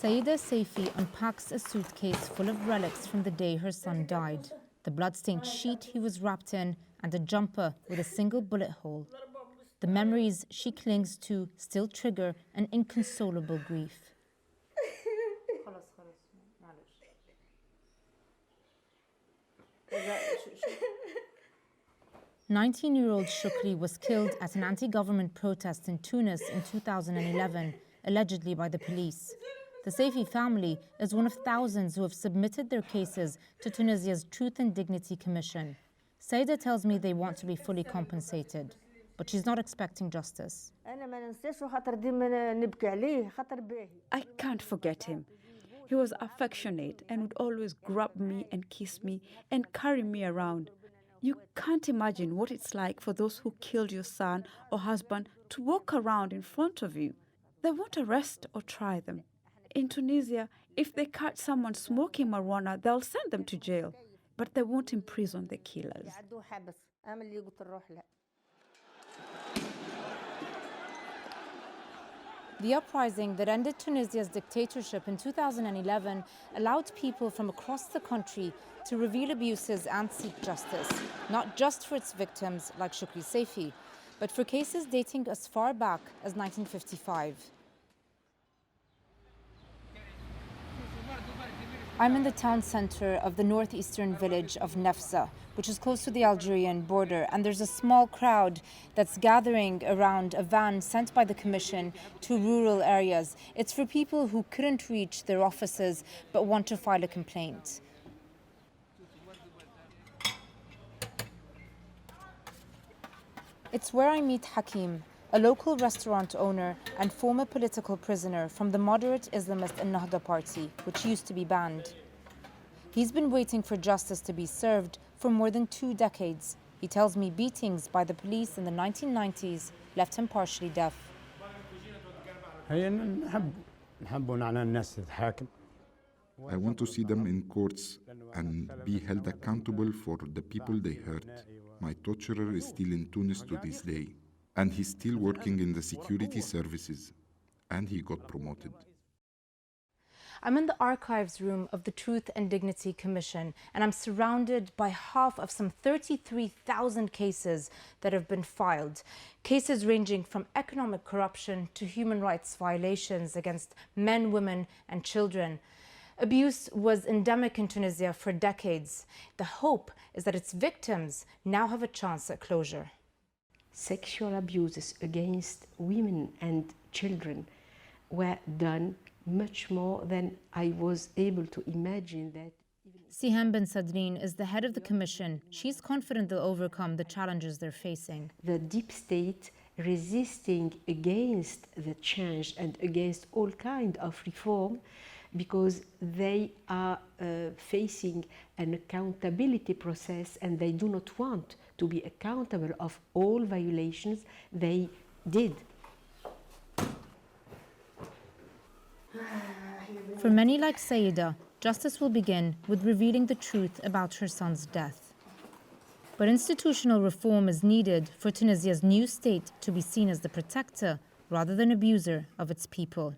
Saida Saifi unpacks a suitcase full of relics from the day her son died. The blood-stained sheet he was wrapped in and a jumper with a single bullet hole. The memories she clings to still trigger an inconsolable grief. 19-year-old Shukri was killed at an anti-government protest in Tunis in 2011, allegedly by the police. The Saifi family is one of thousands who have submitted their cases to Tunisia's Truth and Dignity Commission. Saida tells me they want to be fully compensated, but she's not expecting justice. I can't forget him. He was affectionate and would always grab me and kiss me and carry me around. You can't imagine what it's like for those who killed your son or husband to walk around in front of you. They won't arrest or try them. In Tunisia, if they catch someone smoking marijuana, they'll send them to jail, but they won't imprison the killers. The uprising that ended Tunisia's dictatorship in 2011 allowed people from across the country to reveal abuses and seek justice, not just for its victims like Shukri Saifi, but for cases dating as far back as 1955. I'm in the town centre of the northeastern village of Nefsa, which is close to the Algerian border, and there's a small crowd that's gathering around a van sent by the Commission to rural areas. It's for people who couldn't reach their offices but want to file a complaint. It's where I meet Hakim, a local restaurant owner and former political prisoner from the moderate Islamist Ennahda party, which used to be banned. He's been waiting for justice to be served for more than 2 decades. He tells me beatings by the police in the 1990s left him partially deaf. I want to see them in courts and be held accountable for the people they hurt. My torturer is still in Tunis to this day, and he's still working in the security services, and he got promoted. I'm in the archives room of the Truth and Dignity Commission, and I'm surrounded by half of some 33,000 cases that have been filed. Cases ranging from economic corruption to human rights violations against men, women, and children. Abuse was endemic in Tunisia for decades. The hope is that its victims now have a chance at closure. Sexual abuses against women and children were done much more than I was able to imagine that. Siham bin Sadrine is the head of the commission. She's confident they'll overcome the challenges they're facing. The deep state resisting against the change and against all kinds of reform because they are facing an accountability process and they do not want to be accountable of all violations they did. For many like Saida, justice will begin with revealing the truth about her son's death. But institutional reform is needed for Tunisia's new state to be seen as the protector rather than abuser of its people.